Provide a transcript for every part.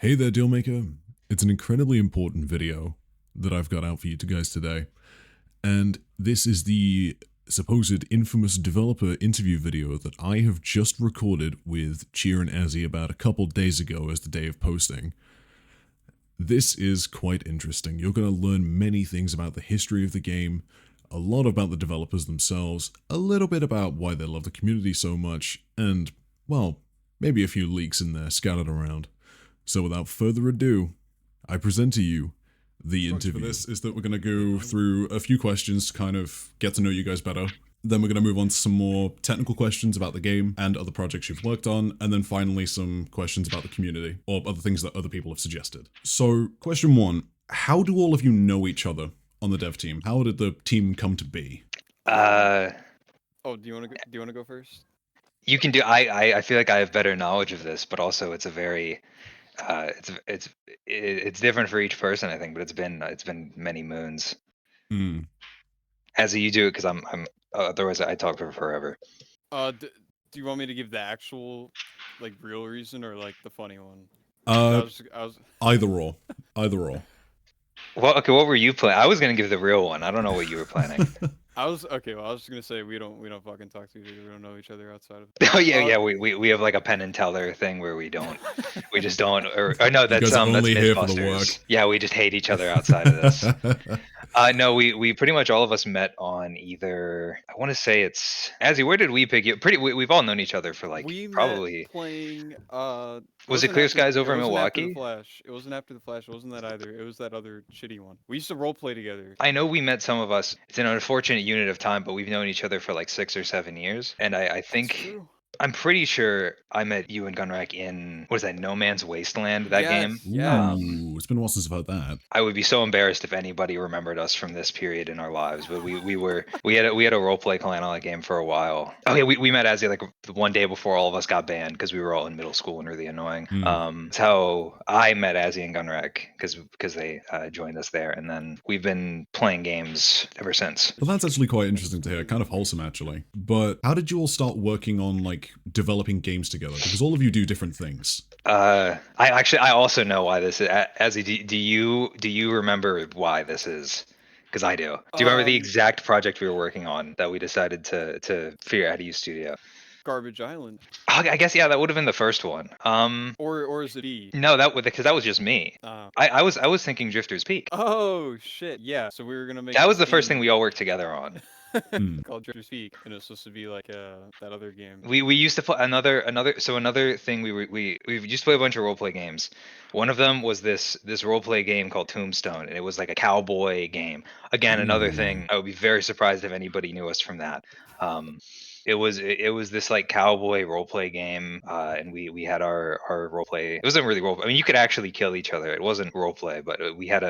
Hey there, Dealmaker. It's an incredibly important video that I've got out for you guys today. And this is the supposed infamous developer interview video that I have just recorded with Chia and Azzy about a couple days ago as the day of posting. This is quite interesting. You're going to learn many things about the history of the game, a lot about the developers themselves, a little bit about why they love the community so much, and, well, maybe a few leaks in there scattered around. So without further ado, I present to you the interview. For this is that we're going to go through a few questions to kind of get to know you guys better. Then we're going to move on to some more technical questions about the game and other projects you've worked on. And then finally some questions about the community or other things that other people have suggested. So question one, how do all of you know each other on the dev team? How did the team come to be? Oh, do you want to go first? You can do. I feel like I have better knowledge of this, but also it's a very, it's different for each person, I think. But it's been many moons. As you do it, because I'm otherwise I talk for forever. Do you want me to give the actual, like, real reason or like the funny one? Either or. Well, okay, what were you planning? I was gonna give the real one. I don't know what you were planning. I was just gonna say we don't fucking talk to each other. We don't know each other outside of. Oh yeah. We have like a Penn and Teller thing where we just don't. Or no, that's guys are only that's here for the work. Mythbusters. Yeah, we just hate each other outside of this. No, we pretty much all of us met on either. I want to say it's Azzy. Where did we pick you? We've all known each other for like we probably. met playing. Was it Clear Skies over in Milwaukee? After the Flash. It wasn't after the Flash. It wasn't that either. It was that other shitty one. We used to role play together. I know we met some of us. It's an unfortunate unit of time, but we've known each other for like 6 or 7 years, and I think. That's true. I'm pretty sure I met you and Gunraq in, what is that, No Man's Wasteland, that game? Yeah. It's been a while since I've heard that. I would be so embarrassed if anybody remembered us from this period in our lives, but we had a roleplay clan on that game for a while. Oh yeah, we met Azzy like one day before all of us got banned because we were all in middle school and really annoying. That's how I met Azzy and Gunraq because they joined us there, and then we've been playing games ever since. Well, that's actually quite interesting to hear, kind of wholesome actually. But how did you all start working on like developing games together? Because all of you do different things. I also know why this is. Azzy, do you remember why this is? Because I do. Do you remember the exact project we were working on that we decided to figure out how to use Studio? Garbage Island. I guess yeah, that would have been the first one. Or is it E? No, because that was just me. I was thinking Drifter's Peak. Oh shit, yeah. So we were gonna make. That was the first thing we all worked together on. Called Drifter's Peak, and it's supposed to be like that other game. We used to play another thing we used to play a bunch of roleplay games. One of them was this roleplay game called Tombstone, and it was like a cowboy game. Again, another thing. I would be very surprised if anybody knew us from that. It was this like cowboy roleplay game, and we had our roleplay. It wasn't really roleplay. I mean, you could actually kill each other. It wasn't roleplay, but we had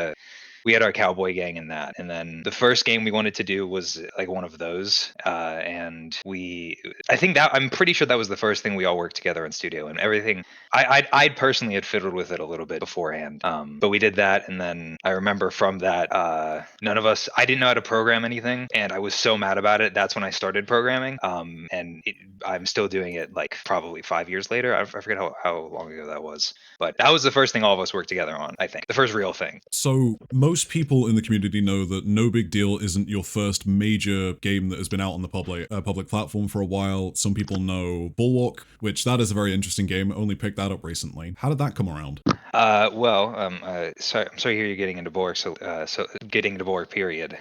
our cowboy gang in that. And then the first game we wanted to do was like one of those. And I'm pretty sure that was the first thing we all worked together in studio, and everything. I personally had fiddled with it a little bit beforehand. But we did that. And then I remember from that, I didn't know how to program anything, and I was so mad about it. That's when I started programming. I'm still doing it like probably 5 years later. I forget how long ago that was. But that was the first thing all of us worked together on, I think. The first real thing. So most people in the community know that No Big Deal isn't your first major game that has been out on the public platform for a while. Some people know Bulwark, which that is a very interesting game. I only picked that up recently. How did that come around? Sorry, I'm sorry to hear you're getting into Bulwark. So getting into Bulwark, period.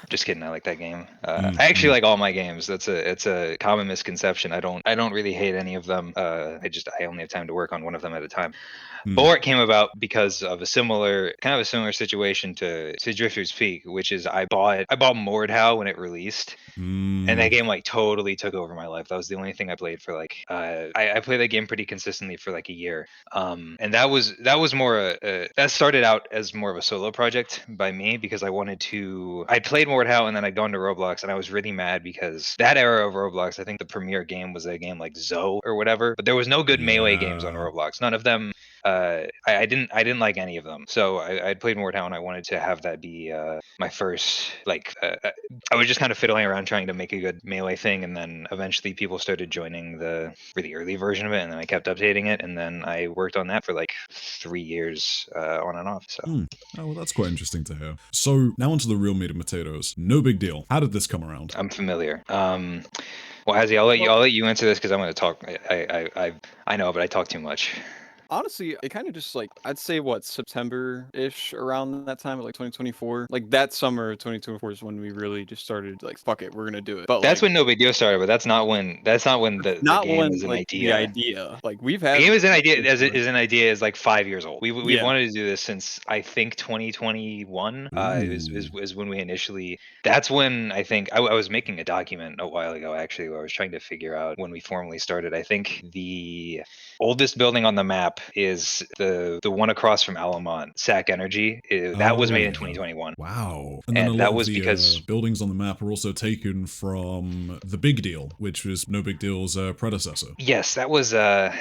Just kidding. I like that game. I actually like all my games. It's a common misconception. I don't really hate any of them. I only have time to work on one of them at a time. Bulwark came about because of a similar situation to Drifter's Peak, which is I bought Mordhau when it released, and that game like totally took over my life. That was the only thing I played for like I played that game pretty consistently for like a year, and that was more that started out as more of a solo project by me because I played Mordhau How, and then I'd gone to Roblox, and I was really mad because that era of Roblox, I think the premier game was a game like Zoe or whatever, but there was no good melee games on Yeah. Roblox. None of them. I didn't like any of them. So I'd played How, and I wanted to have that be my first like. I was just kind of fiddling around trying to make a good melee thing, and then eventually people started joining the really early version of it, and then I kept updating it, and then I worked on that for like 3 years on and off. So. Oh, well, that's quite interesting to hear. So now onto the real meat and potatoes. No big deal. How did this come around? I'm familiar. Well, Azzy, I'll let you answer this because I'm going to talk. I know, but I talk too much. Honestly, it kind of just like I'd say what September-ish around that time, like 2024. Like that summer of 2024 is when we really just started like fuck it, we're gonna do it. But That's like when No Big Deal started, but that's not when the not game when is an like the idea. idea. Like we've The had game is an idea ideas for, is an idea is like 5 years old. We've yeah. wanted to do this since I think 2021 Ooh. is when we initially. That's when I think I was making a document a while ago actually where I was trying to figure out when we formally started. I think the oldest building on the map is the one across from Alamont, Sac Energy. That was Oh, made in yeah. 2021. Wow. And then a And lot that of was the because buildings on the map are also taken from The Big Deal, which was No Big Deal's predecessor. yes, that was God,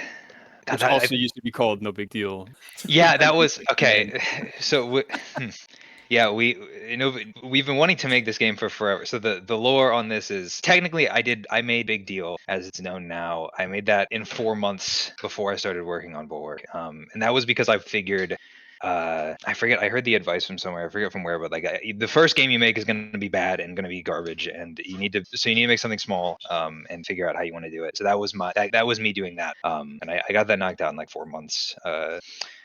Which also used to be called No Big Deal. yeah, that was Name. okay. So yeah, we've been wanting to make this game for forever. So the lore on this is technically I made Big Deal as it's known now. I made that in 4 months before I started working on Bulwark. And that was because I figured I forget. I heard the advice from somewhere. I forget from where, but like the first game you make is going to be bad and going to be garbage, and you need to make something small, and figure out how you want to do it. So that was that was me doing that. And I got that knocked out in like 4 months.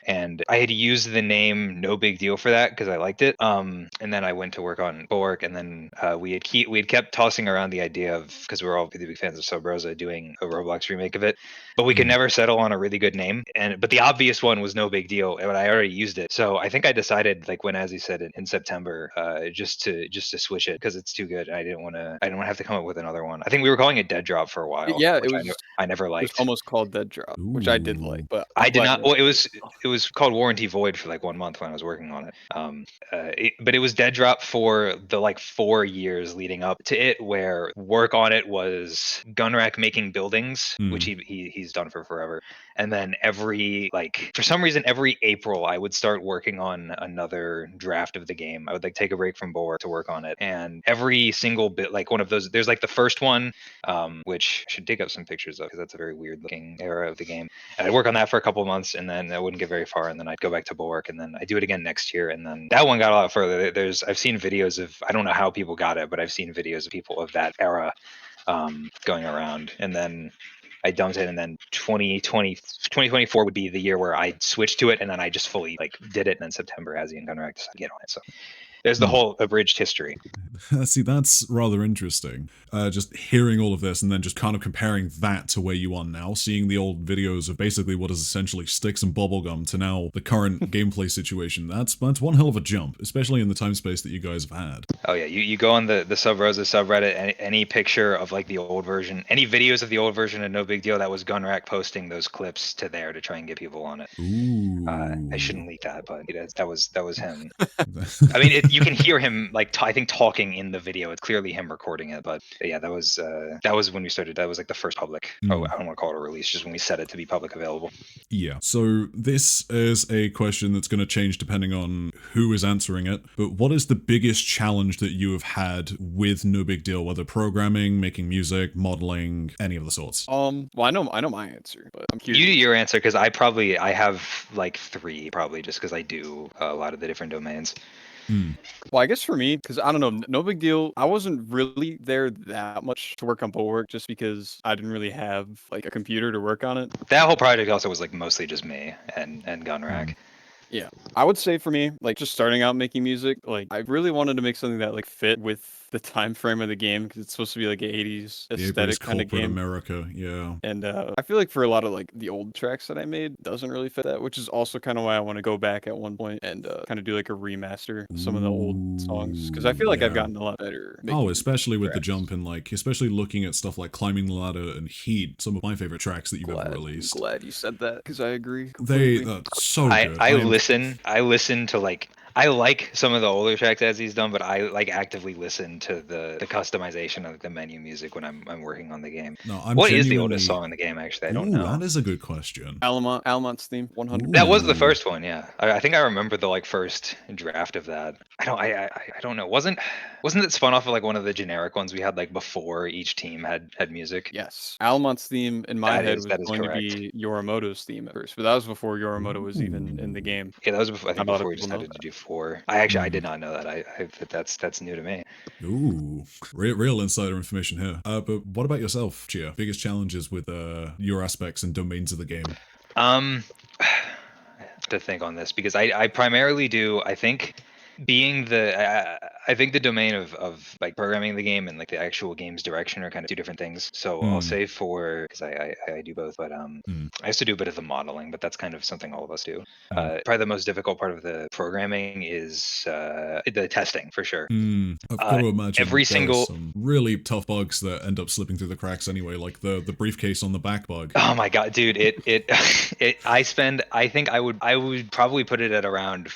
And I had used the name No Big Deal for that because I liked it. And then I went to work on Bulwark, and then we had kept tossing around the idea of, because we're all really big fans of Sub Rosa, doing a Roblox remake of it, but we could never settle on a really good name. But the obvious one was No Big Deal, and I already used it. So I think I decided, like when Azzy said it in September, just to switch it because it's too good. I didn't want to have to come up with another one. I think we were calling it Dead Drop for a while, Yeah, which I never it was liked. almost called Dead Drop, which I did like, Ooh. but I I'm did glad not. you Well, like it. it was called Warranty Void for like 1 month when I was working on it. But it was Dead Drop for the like 4 years leading up to it, where work on it was Gunraq making buildings, which he's done for forever. And then for some reason every April I would start working on another draft of the game. I would like take a break from Bulwark to work on it, and every single bit, like one of those. There's like the first one, which I should dig up some pictures of because that's a very weird looking era of the game. And I'd work on that for a couple of months, and then I wouldn't get very far, and then I'd go back to Bulwark, and then I do it again next year, and then that one got a lot further. I've seen videos of, I don't know how people got it, but I've seen videos of people of that era going around, and then I dumped it, and then 2024 would be the year where I switched to it, and then I just fully like did it, and then September, Azzy and Gunraq decided to get on it. So there's the whole abridged history. See, that's rather interesting. Just hearing all of this and then just kind of comparing that to where you are now, seeing the old videos of basically what is essentially sticks and bubblegum to now the current gameplay situation. That's one hell of a jump, especially in the time space that you guys have had. Oh yeah, you go on the Sub Rosa subreddit, any picture of like the old version, any videos of the old version of No Big Deal, that was Gunraq posting those clips to there to try and get people on it. I Ooh. shouldn't leak that, but that was him. I mean, you can hear him like I think talking in the video. It's clearly him recording it, but yeah, that was when we started. That was like the first public. Oh, I don't want to call it a release, just when we set it to be public available. Yeah. So this is a question that's going to change depending on who is answering it. But what is the biggest challenge that you have had with No Big Deal, whether programming, making music, modeling, any of the sorts? Well, I know my answer, but I'm curious. You do your answer because I have like three probably just because I do a lot of the different domains. Well, I guess for me, because I don't know, No Big Deal. I wasn't really there that much to work on Bulwark just because I didn't really have like a computer to work on it. That whole project also was like mostly just me and Gunraq. Yeah. I would say for me, like just starting out making music, like I really wanted to make something that like fit with the time frame of the game because it's supposed to be like an 80s The aesthetic kind of corporate game. America, yeah. And I feel like for a lot of like the old tracks that I made doesn't really fit that, which is also kind of why I want to go back at one point and kind of do like a remaster of some of the old songs because I feel like I've Yeah. gotten a lot better. Oh, especially with the tracks. jump in, like, especially looking at stuff like Climbing the Ladder and Heat, some of my favorite tracks that you've ever released. Glad you said that because I agree They completely. so good. I listen to like I like some of the older tracks as he's done, but I like actively listen to the customization of the menu music when I'm working on the game. No, I'm What is the oldest genuinely. song in the game? Actually, I don't Ooh, know. that is a good question. Alamont's theme, 100%. That was the Ooh. first one, yeah. I think I remember the like first draft of that. I don't know. Wasn't it spun off of like one of the generic ones we had like before each team had music? Yes. Alamont's theme in my head was That is going to correct. be Yorimoto's theme at first, but that was before Yorimoto was even in the Ooh. game. Yeah, that was before, I think Not a lot of before we people know decided to that. do 4. I Hmm. did not know that. That's new to me. Ooh, real insider information here. But what about yourself, Chia? Biggest challenges with your aspects and domains of the game? Um, to think on this because I primarily do I think being I think the domain of like programming the game and like the actual game's direction are kind of two different things. So I'll Hmm. say for because I do both, but Hmm. I used to do a bit of the modeling, but that's kind of something all of us do. Hmm. Probably the most difficult part of the programming is the testing for sure. I've got to Every imagine there are single some really tough bugs that end up slipping through the cracks anyway, like the briefcase on the back bug. Oh my god, dude! I think I would probably put it at around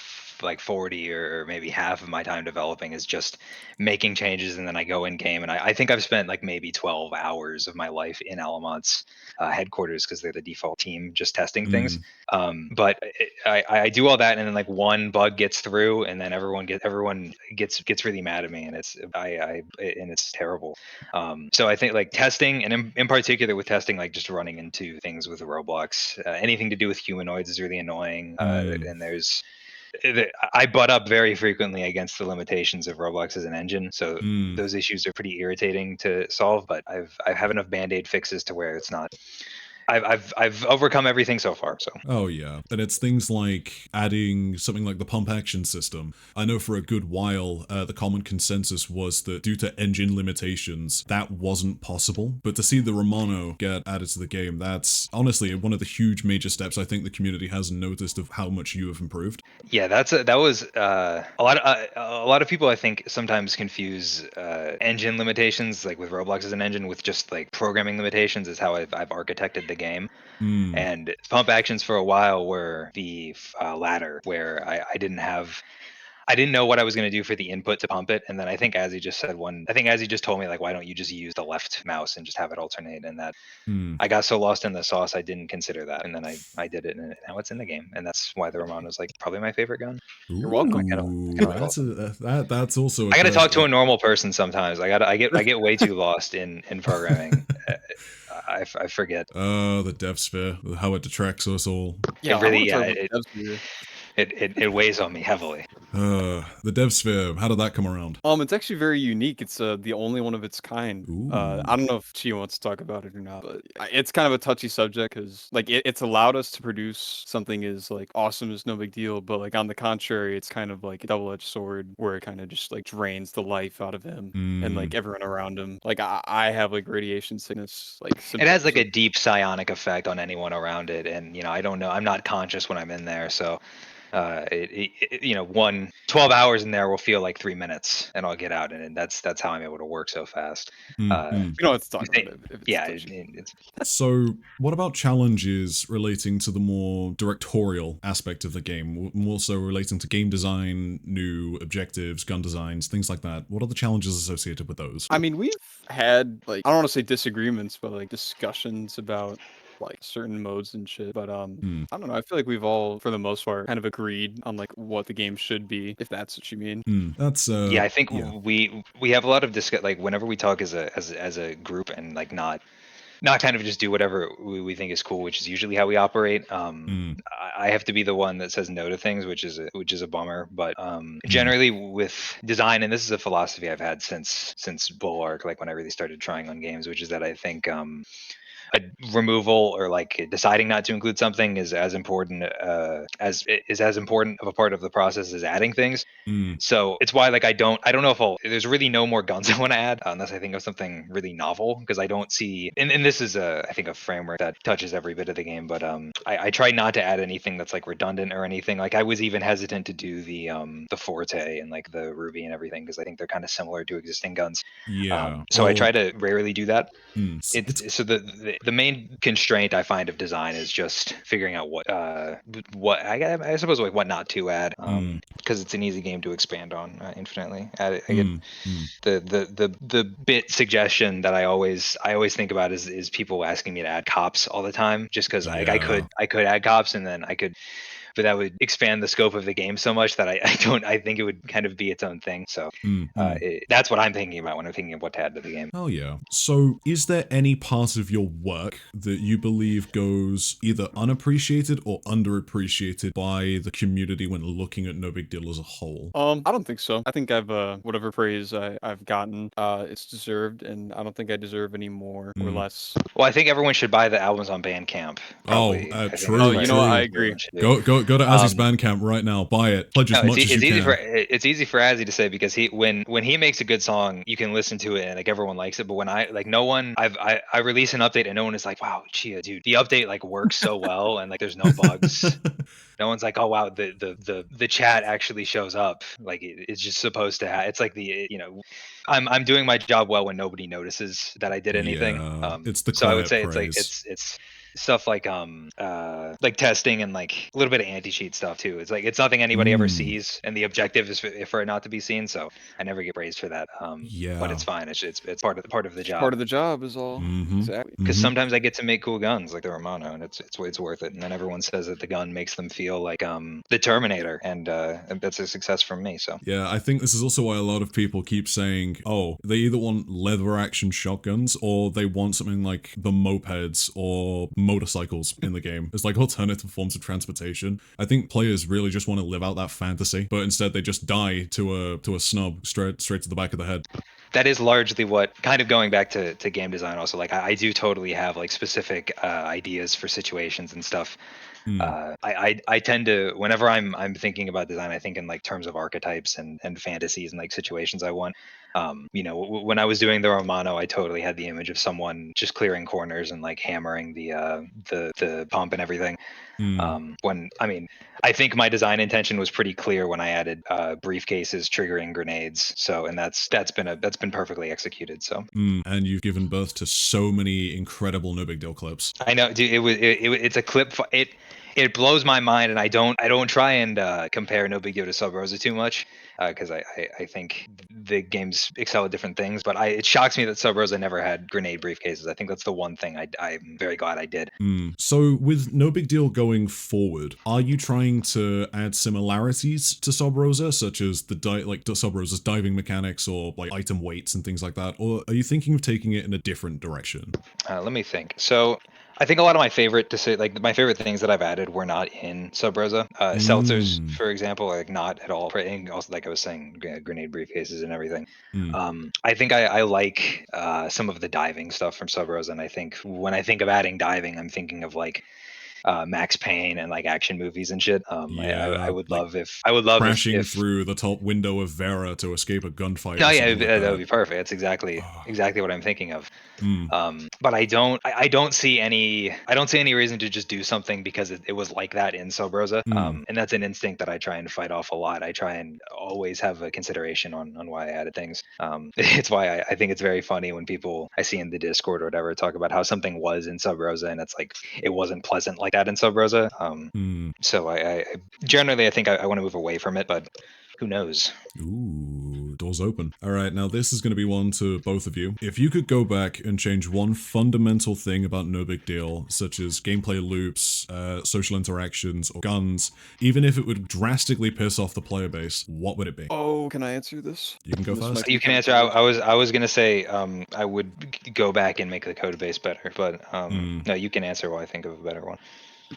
like 40 or maybe half of my time developing is just making changes, and then I go in game, and I think I've spent like maybe 12 hours of my life in Alamont's headquarters because they're the default team, just testing things. Hmm. But I do all that, and then like one bug gets through, and then everyone gets really mad at me, and it's terrible. So I think like testing, and in particular with testing, like just running into things with Roblox, anything to do with humanoids is really annoying. Hmm. And I butt up very frequently against the limitations of Roblox as an engine. So Hmm. those issues are pretty irritating to solve. But I have enough band-aid fixes to where it's not. I've overcome everything so far. So Oh yeah, and it's things like adding something like the pump action system. I know for a good while, the common consensus was that due to engine limitations, that wasn't possible. But to see the Romano get added to the game, that's honestly one of the huge major steps I think the community has noticed of how much you have improved. yeah, that was a lot of people I think sometimes confuse engine limitations like with Roblox as an engine with just like programming limitations is how I've architected the game. Hmm. And pump actions for a while were the latter, where I didn't know what I was going to do for the input to pump it, and then I think Azzy just told me like, why don't you just use the left mouse and just have it alternate? And that Hmm. I got so lost in the sauce, I didn't consider that, and then I did it, and now it's in the game, and that's why the Romano is like probably my favorite gun. You're welcome. Ooh, Kind of that's awesome. that's also a I got to talk to question. a normal person sometimes. I get way too lost in programming. I forget. The dev sphere, how it detracts us all. Yeah, It I really want to talk yeah about the devs here. it weighs on me heavily. The dev sphere, how did that come around? It's actually very unique. It's the only one of its kind. Ooh. I don't know if Chia wants to talk about it or not, but it's kind of a touchy subject because like it's allowed us to produce something as like awesome as no big deal, but like on the contrary, it's kind of like a double-edged sword where it kind of just like drains the life out of him and Hmm. like everyone around him. Like I have like radiation sickness like It has symptoms like a of. deep psionic effect on anyone around it, and I don't know. I'm not conscious when I'm in there, so one 12 hours in there will feel like 3 minutes, and I'll get out, and that's how I'm able to work so fast. Hmm. Uh, Hmm. We don't have to talk about it- it if it's yeah, touchy. it's So, what about challenges relating to the more directorial aspect of the game? More so relating to game design, new objectives, gun designs, things like that. What are the challenges associated with those? I mean, we've had like I don't want to say disagreements, but like discussions about like certain modes and shit. But Hmm. I don't know. I feel like we've all, for the most part, kind of agreed on like what the game should be, if that's what you mean. Hmm. That's yeah. I think yeah. we have a lot of discuss like whenever we talk as a group and like not kind of just do whatever we think is cool, which is usually how we operate. Hmm. I have to be the one that says no to things, which is a bummer. But Hmm. generally with design, and this is a philosophy I've had since Bulwark, like when I really started trying on games, which is that I think a removal or like deciding not to include something is as important as important of a part of the process as adding things. Hmm. So it's why like I don't know if there's really no more guns I want to add unless I think of something really novel because I don't see and this is I think a framework that touches every bit of the game, but I try not to add anything that's like redundant or anything. Like I was even hesitant to do the Forte and like the Ruby and everything because I think they're kind of similar to existing guns. Yeah. So I Or try to rarely do that. it's So the main constraint I find of design is just figuring out what I suppose like what not to add, because it's an easy game to expand on infinitely. I get the bit suggestion that I always think about is people asking me to add cops all the time, just because I could add cops and then I could, but that would expand the scope of the game so much that I think it would kind of be its own thing. So that's what I'm thinking about when I'm thinking of what to add to the game. Oh yeah. So is there any part of your work that you believe goes either unappreciated or underappreciated by the community when looking at No Big Deal as a whole? I don't think so. I think I've whatever praise I've gotten, it's deserved, and I don't think I deserve any more or less. Well, I think everyone should buy the albums on BandCamp. Probably. I think True. that's Oh, you know what? true. I agree. Go to Azzy's Bandcamp right now. Buy it. Pledge as much as you can. It's easy for Azzy to say, because when he makes a good song, you can listen to it and like everyone likes it. But when I release an update and no one is like, wow, Chia, dude, the update like works so well and like there's no bugs. No one's like, oh wow, the chat actually shows up. Like it's just supposed to have. It's like I'm doing my job well when nobody notices that I did anything. Yeah, it's the so I would quiet say praise. it's stuff like testing and like a little bit of anti-cheat stuff too. It's like it's nothing anybody ever sees, and the objective is for it not to be seen. So I never get praised for that. But it's fine. It's part of the job. Part of the job is all. Exactly. Because sometimes I get to make cool guns like the Romano, and it's worth it. And then everyone says that the gun makes them feel like the Terminator, and that's a success from me. So yeah, I think this is also why a lot of people keep saying, oh, they either want lever action shotguns or they want something like the mopeds or motorcycles in the game. It's like alternative forms of transportation. I think players really just want to live out that fantasy, but instead they just die to a snub straight to the back of the head. That is largely what, kind of going back to game design also, like I do totally have like specific ideas for situations and stuff. I tend to, whenever I'm thinking about design, I think in like terms of archetypes and fantasies and like situations I want. When I was doing the Romano, I totally had the image of someone just clearing corners and like hammering the pump and everything. I think my design intention was pretty clear when I added briefcases triggering grenades. So, and that's been perfectly executed. So, and you've given birth to so many incredible No Big Deal clips. I know, dude. It's a clip. It blows my mind, and I don't try and compare No Big Deal to Sub Rosa too much, because I think the games excel at different things. But it shocks me that Sub Rosa never had grenade briefcases. I think that's the one thing I'm very glad I did. So with No Big Deal going forward, are you trying to add similarities to Sub Rosa, such as the Sub Rosa's diving mechanics or like item weights and things like that, or are you thinking of taking it in a different direction? Let me think. So I think a lot of my favorite things that I've added were not in Sub Rosa. Seltzers, for example, like not at all. And also, like I was saying, grenade briefcases and everything. I think I like some of the diving stuff from Sub Rosa, and I think when I think of adding diving, I'm thinking of like Max Payne and like action movies and shit. I would love crashing through the top window of Vera to escape a gunfight. No, yeah, that would be perfect. That's exactly what I'm thinking of. But I don't see any reason to just do something because it was like that in Sub Rosa. And that's an instinct that I try and fight off a lot. I try and always have a consideration on why I added things. It's why I think it's very funny when people I see in the Discord or whatever talk about how something was in Sub Rosa and it's like it wasn't pleasant like that in Sub Rosa. So I generally I think I want to move away from it, but who knows? Ooh, doors open. All right, now this is going to be one to both of you. If you could go back and change one fundamental thing about No Big Deal, such as gameplay loops, social interactions, or guns, even if it would drastically piss off the player base, what would it be? Oh, can I answer this? You can go first. You can answer. I was gonna say I would go back and make the code base better, but no, you can answer while I think of a better one.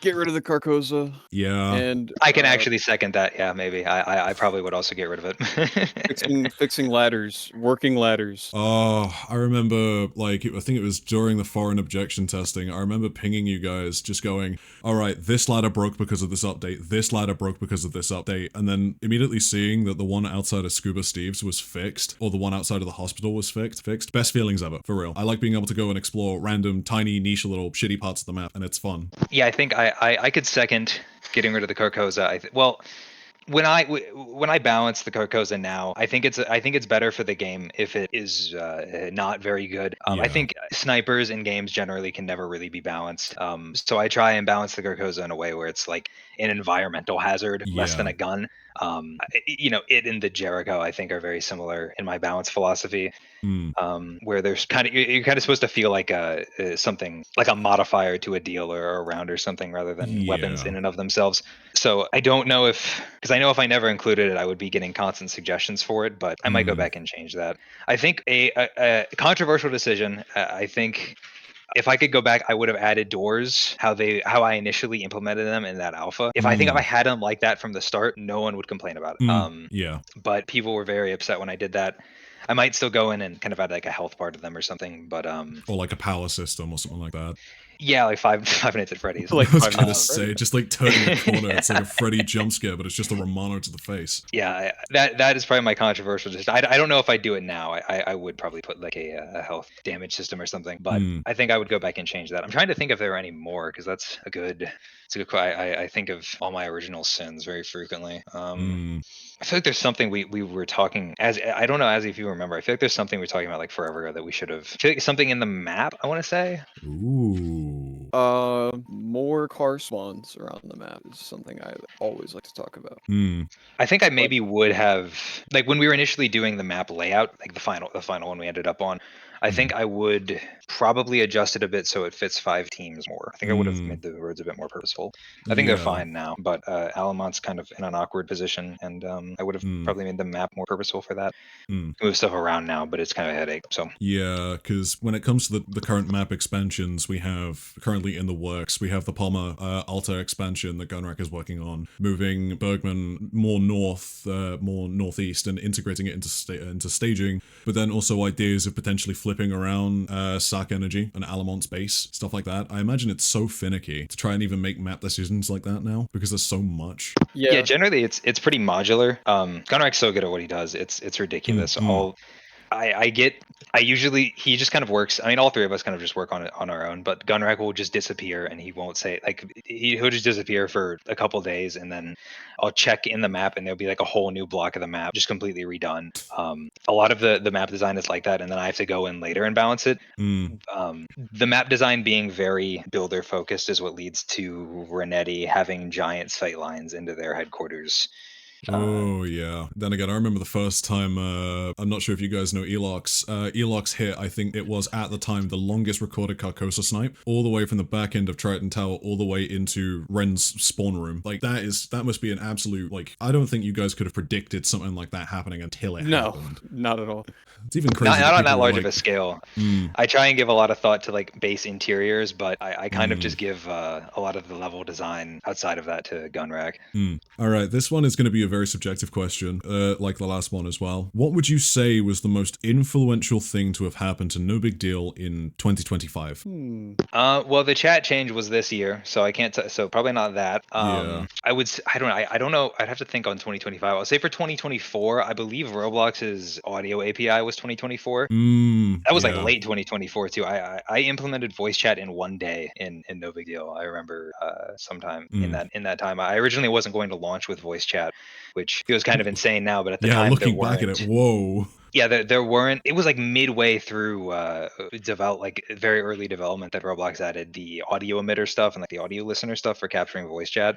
Get rid of the Carcosa. Yeah. And I can actually second that. Yeah, maybe. I probably would also get rid of it. fixing ladders, working ladders. Oh, I remember, I think it was during the foreign objection testing, I remember pinging you guys just going, all right, this ladder broke because of this update, this ladder broke because of this update, and then immediately seeing that the one outside of Scuba Steve's was fixed, or the one outside of the hospital was fixed. Best feelings ever, for real. I like being able to go and explore random, tiny, niche little shitty parts of the map, and it's fun. Yeah, I think I could second getting rid of the Carcosa. when I balance the Carcosa now, I think it's better for the game if it is not very good. I Yeah. think snipers in games generally can never really be balanced. So I try and balance the Carcosa in a way where it's like an environmental hazard less than Yeah. a gun. It and the Jericho I think are very similar in my balance philosophy. Mm. Where there's kind of you're kind of supposed to feel like something like a modifier to a deal or a round or something rather than weapons Yeah. in and of themselves. So I don't know because I know if I never included it, I would be getting constant suggestions for it, but I might go back and change that. I think a controversial decision. I think if I could go back, I would have added doors how I initially implemented them in that alpha. If I had them like that from the start, no one would complain about it. Yeah. But people were very upset when I did that. I might still go in and kind of add like a health bar to them or something, but Or like a power system or something like that. yeah, like Five Nights at Freddy's. Like I was Five gonna Nights at say, Freddy's. just like turning a corner, it's like a Freddy jump scare, but it's just a Romano to the face. Yeah, that is probably my controversial. I don't know if I do it now. I would probably put like a health damage system or something, but I think I would go back and change that. I'm trying to think if there are any more because it's a good. I think of all my original sins very frequently. I feel like there's something we were talking as I don't know as if you remember. I feel like there's something we were talking about like forever ago that we should have. I feel like something in the map. I want to say. Ooh. More car spawns around the map is something I always like to talk about. I think I maybe would have like when we were initially doing the map layout, like the final one we ended up on. I think I would probably adjust it a bit so it fits 5 teams more. I think I would have made the roads a bit more purposeful. I think they're Yeah. fine now, but Alamont's kind of in an awkward position, and I would have probably made the map more purposeful for that. Move stuff around now, but it's kind of a headache. So Yeah, because when it comes to the current map expansions we have currently in the works, we have the Palma Alta expansion that Gunraq is working on, moving Bergman more north, more northeast, and integrating it into staging. But then also ideas of potentially flipping around Sark Energy and Alamont's base, stuff like that. I imagine it's so finicky to try and even make map decisions like that now because there's so much. yeah, generally it's pretty modular. Gunraq's so good at what he does. It's ridiculous. I usually he just kind of works. I mean, all three of us kind of just work on it on our own. But Gunraq will just disappear, and he won't say like he'll just disappear for a couple days, and then I'll check in the map, and there'll be like a whole new block of the map just completely redone. A lot of the map design is like that, and then I have to go in later and balance it. The map design being very builder focused is what leads to Renetti having giant sight lines into their headquarters. Oh yeah. Then again, I remember the first time. I'm not sure if you guys know Elox. Elox hit. I think it was at the time the longest recorded Carcosa snipe, all the way from the back end of Triton Tower, all the way into Ren's spawn room. Like that must be an absolute like. I don't think you guys could have predicted something like that happening until it happened. Not at all. It's even crazy. Not on that people were large like, of a scale. I try and give a lot of thought to like base interiors, but I kind of just give a lot of the level design outside of that to Gunraq. All right, this one is going to be a very subjective question, like the last one as well. What would you say was the most influential thing to have happened to No Big Deal in 2025? Well, the chat change was this year, so I can't. So probably not that. Yeah. I would. I don't know. I'd have to think on 2025. I'll say for 2024, I believe Roblox's audio API was 2024. That was like Yeah. late 2024 too. I implemented voice chat in one day in No Big Deal. I remember sometime in that time. I originally wasn't going to launch with voice chat, which feels kind of insane now, but at the Yeah, time there looking back at weren't. it, whoa. Yeah, there weren't. It was like midway through like very early development that Roblox added the audio emitter stuff and like the audio listener stuff for capturing voice chat.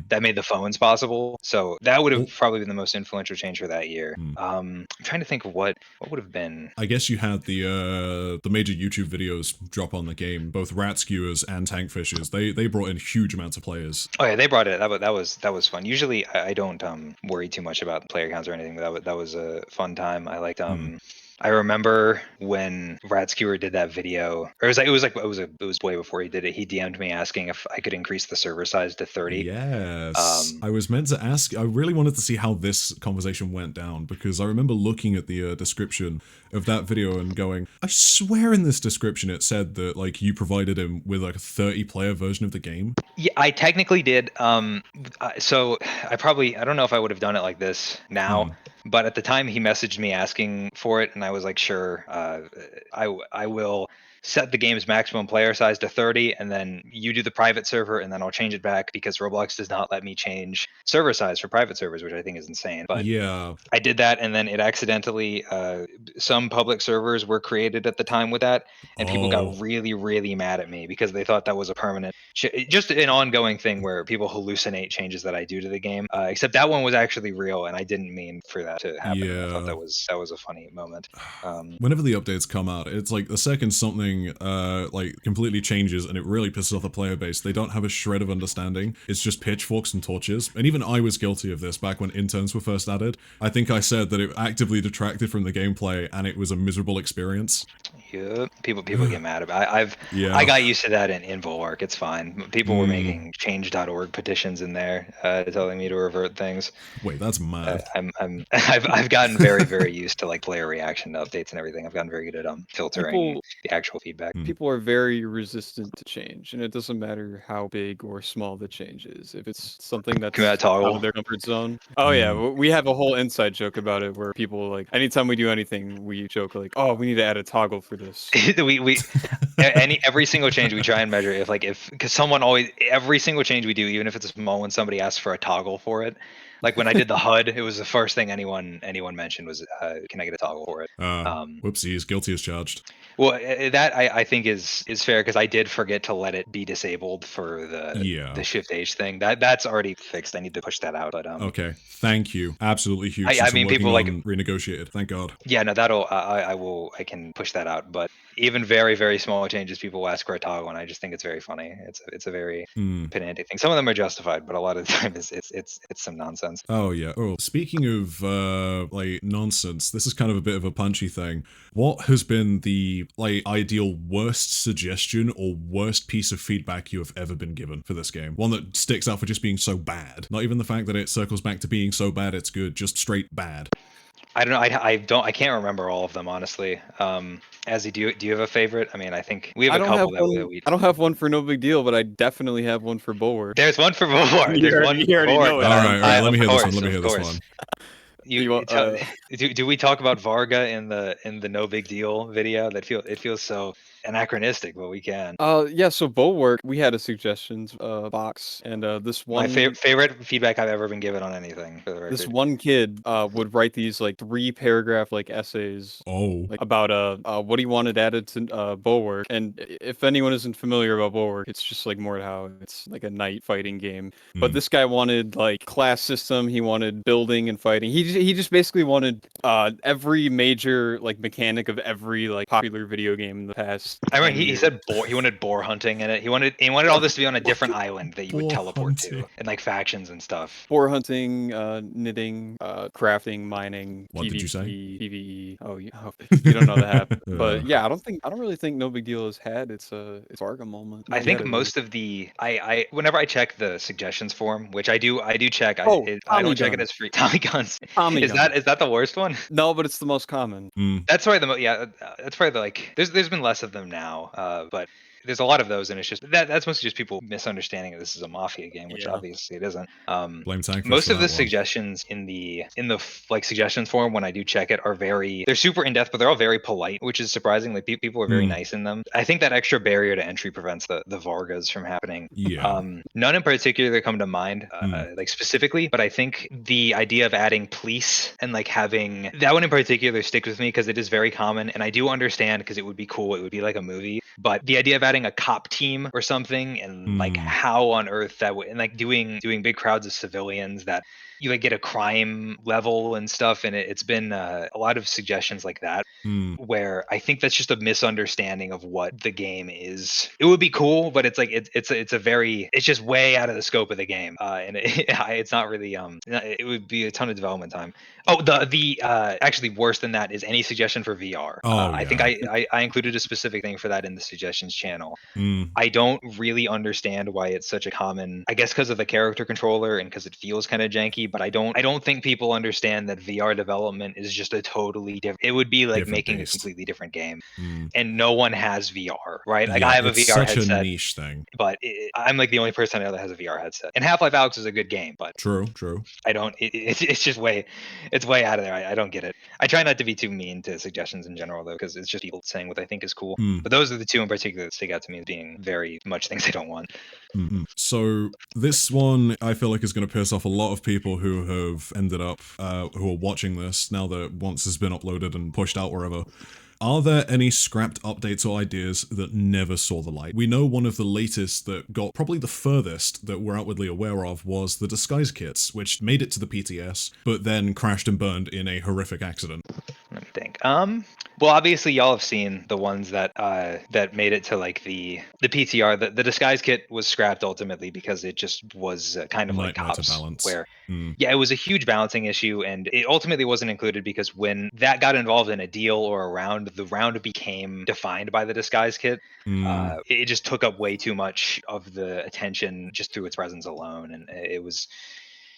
That made the phones possible. So that would have Oh. probably been the most influential change for that year. I'm trying to think of what would have been. I guess you had the major YouTube videos drop on the game, both rat skewers and tank fishes. They brought in huge amounts of players. Oh yeah, they brought it. That was fun. Usually I don't worry too much about player counts or anything, but that was a fun time. I liked I remember when Brad Skewer did that video, or it was way before he did it. He DM'd me asking if I could increase the server size to 30. Yes. I was meant to ask, I really wanted to see how this conversation went down because I remember looking at the description of that video and going, I swear in this description it said that like you provided him with like a 30-player version of the game. Yeah, I technically did. So I don't know if I would have done it like this now, but at the time he messaged me asking for it, and I was like, sure, I will. set the game's maximum player size to 30, and then you do the private server, and then I'll change it back because Roblox does not let me change server size for private servers, which I think is insane. But yeah. I did that, and then it accidentally, some public servers were created at the time with that, and people Oh. got really, really mad at me because they thought that was a permanent, just an ongoing thing where people hallucinate changes that I do to the game. Except that one was actually real, and I didn't mean for that to happen. I thought Yeah. that was a funny moment. Whenever the updates come out, it's like the second something like completely changes and it really pisses off the player base, they don't have a shred of understanding. It's just pitchforks and torches. And even I was guilty of this back when interns were first added. I think I said that it actively detracted from the gameplay and it was a miserable experience. Yeah, people get mad about. I Yeah. got used to that in Bulwark. It's fine. People were making change.org petitions in there, telling me to revert things. Wait, that's mad. I've gotten very, very used to like player reaction to updates and everything. I've gotten very good at filtering the actual feedback. People are very resistant to change, and it doesn't matter how big or small the change is. If it's something that's Can we out toggle? of their comfort zone. Oh yeah, we have a whole inside joke about it where people like anytime we do anything, we joke like, "Oh, we need to add a toggle for this." we every single change we try and measure if because someone always every single change we do, even if it's a small one, somebody asks for a toggle for it. Like when I did the HUD, it was the first thing anyone mentioned was, "Can I get a toggle for it?" Whoopsies, guilty as charged. Well, that I think is fair because I did forget to let it be disabled for the shift H thing. That's already fixed. I need to push that out. But okay, thank you. Absolutely huge. I mean, people like renegotiated. Thank God. Yeah, no, I can push that out. But even very, very small changes, people will ask for a toggle, and I just think it's very funny. It's a very pedantic thing. Some of them are justified, but a lot of the time it's some nonsense. Oh yeah. Oh, speaking of like nonsense, this is kind of a bit of a punchy thing. What has been the like ideal worst suggestion or worst piece of feedback you have ever been given for this game? One that sticks out for just being so bad. Not even the fact that it circles back to being so bad it's good, just straight bad. I don't know. I can't remember all of them honestly. Azzy, do you have a favorite? I mean, I think we have a couple that we. I don't have one for No Big Deal, but I definitely have one for Bulwark. There's one for Bulwark. There's one for Bulwark. All right. Let me hear this one. Let me hear this one. Do we talk about Varga in the No Big Deal video? It feels so anachronistic, but we can. Yeah. So Bulwark, we had a suggestions box, and this one my favorite feedback I've ever been given on anything. For the record. This one kid would write these like 3-paragraph like essays. Like, about what he wanted added to Bulwark. And if anyone isn't familiar about Bulwark, it's just like more how it's like a night fighting game. But this guy wanted like class system. He wanted building and fighting. He just basically wanted every major like mechanic of every like popular video game in the past. I remember he said he wanted boar hunting in it. He wanted all this to be on a different island that you would teleport to, and like factions and stuff. Boar hunting, knitting, crafting, mining. What PvP, did you say? PvE. Oh, you don't know that. But yeah, I don't really think No Big Deal has had its Varga moment. I think most of the I whenever I check the suggestions form, which I do check. I don't check it as free. Tommy guns. Is that the worst one? No, but it's the most common. That's probably that's probably the like. There's been less of them now, but there's a lot of those, and it's just that's mostly just people misunderstanding that this is a mafia game, which obviously it isn't. Blame Tank most of the suggestions in the like suggestions form when I do check it are they're super in depth, but they're all very polite, which is surprising. Like people are very nice in them. I think that extra barrier to entry prevents the Vargas from happening. Yeah. None in particular that come to mind, like specifically, but I think the idea of adding police and like having that one in particular sticks with me because it is very common, and I do understand because it would be cool. It would be like a movie, but the idea of adding a cop team or something and like how on earth that would, and like doing big crowds of civilians that you like get a crime level and stuff, and it's been a lot of suggestions like that where I think that's just a misunderstanding of what the game is. It would be cool, but it's like it's just way out of the scope of the game, and it's not really it would be a ton of development time. Oh, the actually worse than that is any suggestion for VR. I think I included a specific thing for that in the suggestions channel. Mm. I don't really understand why it's such a common, I guess because of the character controller and because it feels kind of janky, but I don't think people understand that VR development is just a totally different, it would be like Different making beast. a completely different game. Mm. And no one has VR, right? Like Yeah, I have a it's VR such a headset, niche thing. but I'm like the only person I know that has a VR headset. And Half-Life Alyx is a good game, but True. I don't. It's just it's way out of there. I don't get it. I try not to be too mean to suggestions in general though, because it's just people saying what I think is cool. Mm. But those are the two in particular that stick out to me as being very much things I don't want. Mm-hmm. So this one I feel like is going to piss off a lot of people who have ended up who are watching this now that once has been uploaded and pushed out wherever. Are there any scrapped updates or ideas that never saw the light? We know one of the latest that got probably the furthest that we're outwardly aware of was the disguise kits, which made it to the PTS, but then crashed and burned in a horrific accident. Let me think. Well, obviously y'all have seen the ones that that made it to like the PTR. The disguise kit was scrapped ultimately because it just was kind of like Nightmare to cops, balance. where Mm. yeah, it was a huge balancing issue, and it ultimately wasn't included because when that got involved in a deal or a round, the round became defined by the disguise kit. It just took up way too much of the attention just through its presence alone, and it was.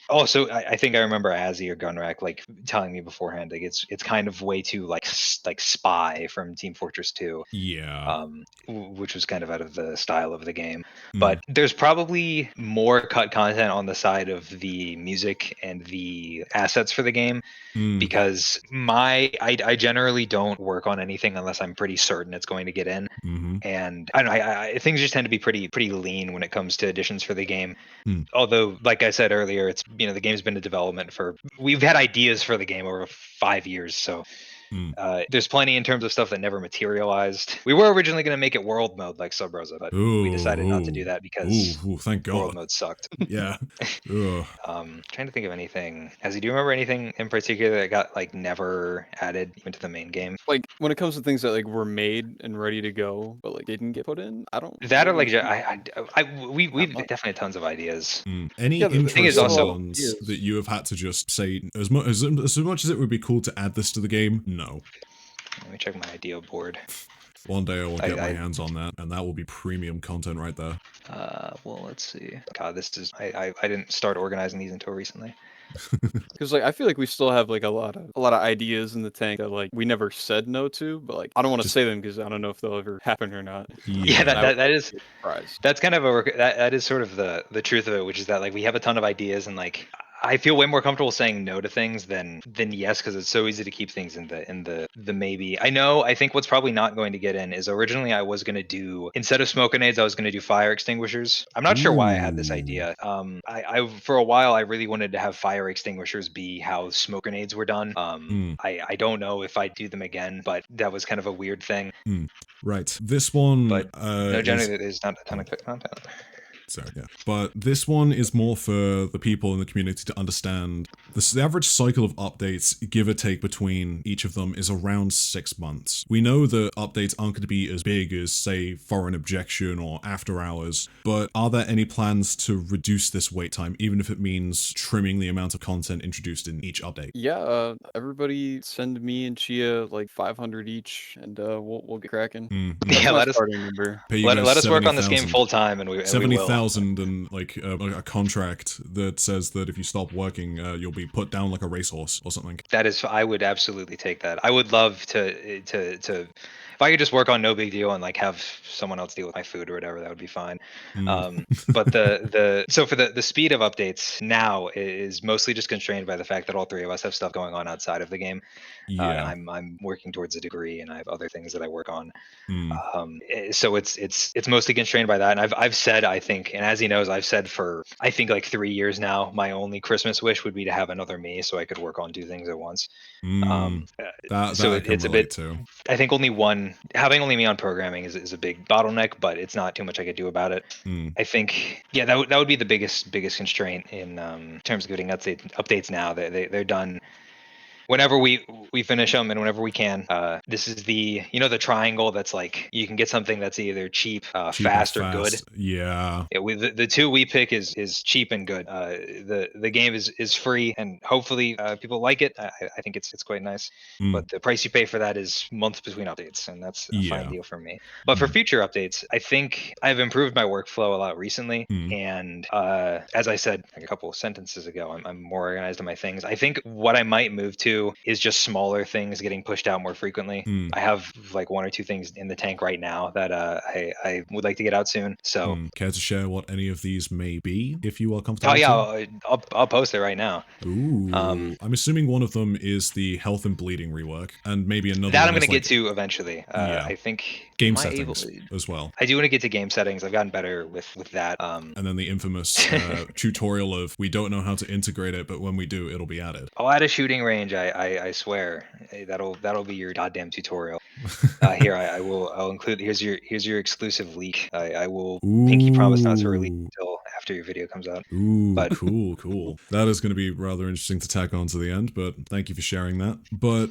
Also, I think I remember Azzy or Gunraq like telling me beforehand, like it's kind of way too like Spy from Team Fortress 2, Yeah. which was kind of out of the style of the game. Mm. But there's probably more cut content on the side of the music and the assets for the game Mm. because I generally don't work on anything unless I'm pretty certain it's going to get in. Mm-hmm. And I don't know, things just tend to be pretty lean when it comes to additions for the game. Mm. Although, like I said earlier, it's the game's been in development for we've had ideas for the game over 5 years, so Mm. there's plenty in terms of stuff that never materialized. We were originally going to make it world mode like Sub Rosa, but we decided not to do that because Thank world God. mode sucked. Yeah. Ugh. Trying to think of anything. Azzy, do you remember anything in particular that got like never added even to the main game? Like when it comes to things that like were made and ready to go, but like didn't get put in, I don't. That or Really like we've much. definitely had tons of ideas. Any Yeah, the thing is interesting also- ones that you have had to just say, as much as it would be cool to add this to the game, no. Let me check my idea board. One day I will get my I- hands on that, and that will be premium content right there. Well, let's see. God, this is I didn't start organizing these until recently. Because like I feel like we still have like a lot of ideas in the tank that like we never said no to, but like I don't want to Just- say them because I don't know if they'll ever happen or not. Yeah, that is Surprise. that's kind of that is sort of the truth of it, which is that like we have a ton of ideas and like I feel way more comfortable saying no to things than yes, because it's so easy to keep things in the maybe. I think what's probably not going to get in is originally I was going to do, instead of smoke grenades, I was going to do fire extinguishers. I'm not sure why I had this Ooh. idea. I for a while I really wanted to have fire extinguishers be how smoke grenades were done. I don't know if I'd do them again, but that was kind of a weird thing. Right. This one But no, generally is... there's not a ton of content. So, yeah. But this one is more for the people in the community to understand. The average cycle of updates, give or take between each of them, is around 6 months. We know that updates aren't going to be as big as, say, Foreign Objection or After Hours, but are there any plans to reduce this wait time, even if it means trimming the amount of content introduced in each update? Yeah, everybody send me and Chia like 500 each, and we'll get cracking. That's Yeah, my let us starting number. Pay you let guys us work on this game 70,000. full time, and we will. 70,000 and like a contract that says that if you stop working, you'll be put down like a racehorse or something. That is, I would absolutely take that. I would love to if I could just work on no big deal and like have someone else deal with my food or whatever, that would be fine. But so for the speed of updates now is mostly just constrained by the fact that all three of us have stuff going on outside of the game. Yeah. I'm working towards a degree, and I have other things that I work on. Mm. So it's mostly constrained by that. And I've said, I think, and as he knows, I've said for I think like 3 years now, my only Christmas wish would be to have another me, so I could work on two things at once. That So I can it's a relate bit. to. I think having only me on programming is a big bottleneck, but it's not too much I could do about it. I think, yeah, that would be the biggest constraint in terms of getting updates now. They're done whenever we finish them and whenever we can, this is the the triangle that's like you can get something that's either cheap, Cheap and fast, or good. fast. Yeah. Yeah, the two we pick is cheap and good. The game is free, and hopefully people like it. I think it's quite nice. Mm. But the price you pay for that is months between updates, and that's a fine Yeah. deal for me. But for future updates, I think I've improved my workflow a lot recently. Mm. And as I said like a couple of sentences ago, I'm more organized in my things. I think what I might move to is just smaller things getting pushed out more frequently. Mm. I have like 1 or 2 things in the tank right now that I would like to get out soon. So Care to share what any of these may be, if you are oh comfortable yeah, to? I'll post it right now. Ooh. I'm assuming one of them is the health and bleeding rework, and maybe another That one I'm going is to like get to eventually. yeah, I think game am I able? settings as well. I do want to get to game settings. I've gotten better with that. And then the infamous tutorial of we don't know how to integrate it, but when we do, it'll be added. I'll add a shooting range. I swear. That'll be your goddamn tutorial. Here I'll include. Here's your exclusive leak. I will pinky promise not to release Ooh. until after your video comes out. Ooh, But cool. That is going to be rather interesting to tack on to the end, but thank you for sharing that. But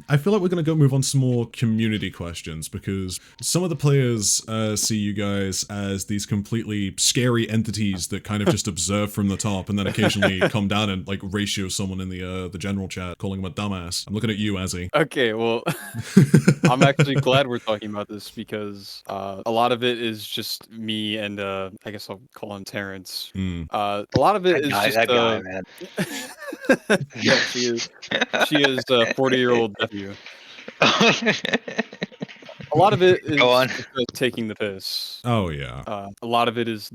I feel like we're going to go move on to some more community questions, because some of the players see you guys as these completely scary entities that kind of just observe from the top and then occasionally come down and like ratio someone in the general chat, calling him a dumbass. I'm looking at you, Azzy. Okay, well, I'm actually glad we're talking about this because a lot of it is just me and I guess I'll call him Terrence. A lot of it is just that guy, man. yeah, she is a 40-year-old nephew. A lot of it is Go on. just taking the piss. Oh, yeah. A lot of it is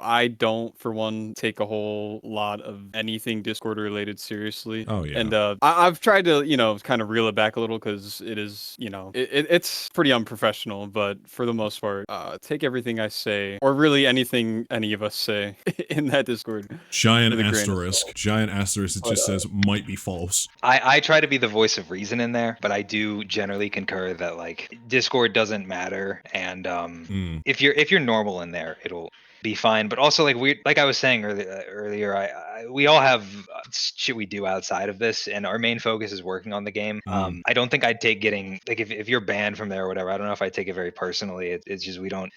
I don't, for one, take a whole lot of anything Discord related seriously. Oh, yeah. And I've tried to, kind of reel it back a little because it is, it's pretty unprofessional. But for the most part, take everything I say, or really anything any of us say in that Discord. Giant with a grain of asterisk. salt. Giant asterisk. It But, just says might be false. I try to be the voice of reason in there, but I do generally concur that like Discord doesn't matter, and if you're normal in there, it'll be fine. But also like I was saying earlier, we all have shit we do outside of this, and our main focus is working on the game. I don't think I'd take getting like if you're banned from there or whatever. I don't know if I take it very personally. It's just we don't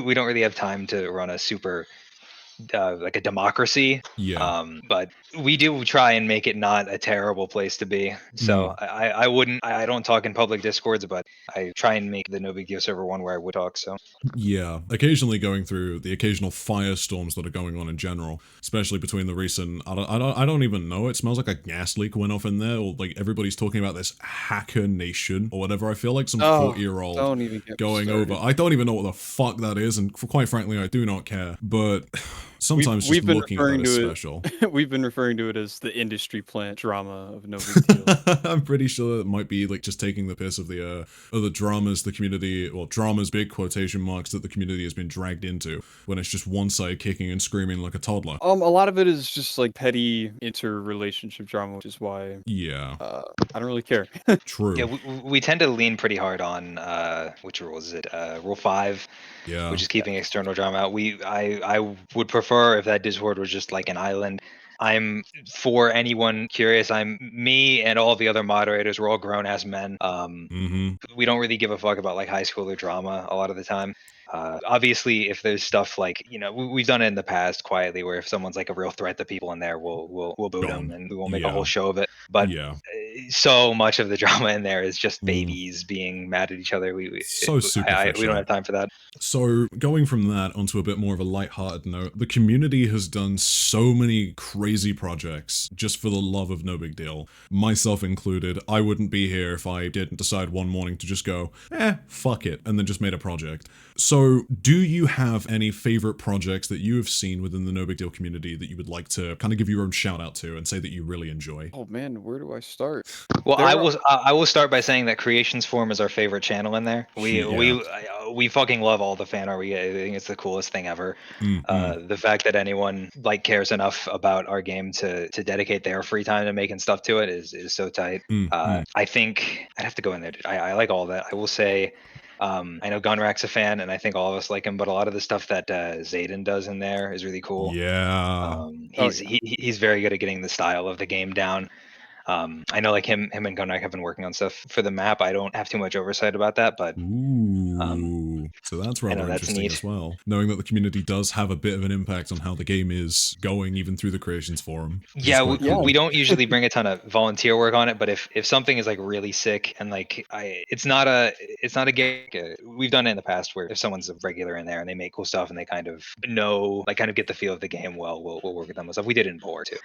we don't really have time to run a super like a democracy. Yeah. But we do try and make it not a terrible place to be. So I don't talk in public discords, but I try and make the No Big Deal server one where I would talk. So Yeah, occasionally going through the occasional firestorms that are going on in general, especially between the recent. I don't even know. It smells like a gas leak went off in there, or like everybody's talking about this hacker nation or whatever. I feel like some 40-year-old don't even get me going started. over. I don't even know what the fuck that is, and quite frankly, I do not care. But sometimes We've just been looking at that referring is to it- special. We've been referring to it as the industry plant drama of No Big Deal. I'm pretty sure it might be like just taking the piss of the dramas the community, well, dramas big quotation marks that the community has been dragged into, when it's just one side kicking and screaming like a toddler. A lot of it is just like petty interrelationship drama, which is why Yeah, I don't really care. true. yeah, we tend to lean pretty hard on which rule is it? Rule 5. Yeah. Which is keeping external drama out. I would prefer if that Discord was just like an island. I'm for anyone curious. I'm me and all the other moderators. We're all grown ass men. We don't really give a fuck about like high schooler drama a lot of the time. Obviously, if there's stuff like we've done it in the past quietly, where if someone's like a real threat to people in there, we'll boot them and we won't make a whole show of it. But Yeah. so much of the drama in there is just babies being mad at each other. So superficial. We don't have time for that. So, going from that onto a bit more of a light-hearted note, the community has done so many crazy projects just for the love of No Big Deal. Myself included, I wouldn't be here if I didn't decide one morning to just go, fuck it, and then just made a project. So, do you have any favorite projects that you have seen within the No Big Deal community that you would like to kind of give your own shout out to and say that you really enjoy? Oh man, where do I start? Well, There I will start by saying that Creations Forum is our favorite channel in there. We fucking love all the fan art we get. I think it's the coolest thing ever. The fact that anyone like cares enough about our game to dedicate their free time to making stuff to it is so tight. I think I'd have to go in there. Dude. I like all that. I will say. I know Gunraq's a fan, and I think all of us like him. But a lot of the stuff that Zayden does in there is really cool. Yeah. He's very good at getting the style of the game down. I know like him and Gunraq have been working on stuff for the map. I don't have too much oversight about that, but So that's I know rather that's interesting neat. as well. Knowing that the community does have a bit of an impact on how the game is going, even through the creations forum. Which is Yeah, quite cool. we don't usually bring a ton of volunteer work on it, but if something is like really sick and like it's not a game. We've done it in the past where if someone's a regular in there and they make cool stuff and they kind of kind of get the feel of the game well, we'll work with them and stuff. We did it in Boar too.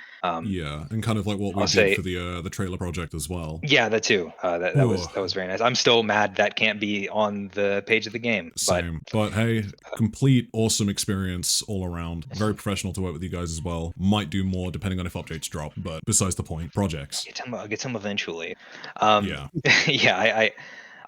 Yeah, and kind of like what we I'll did say for the trailer project as well. yeah, that too. That was Oh, very nice. I'm still mad that can't be on the page of the game, but same. But hey, complete awesome experience all around. Very professional to work with you guys as well. Might do more depending on if updates drop, but besides the point. Projects. I'll get some eventually. Yeah. Yeah,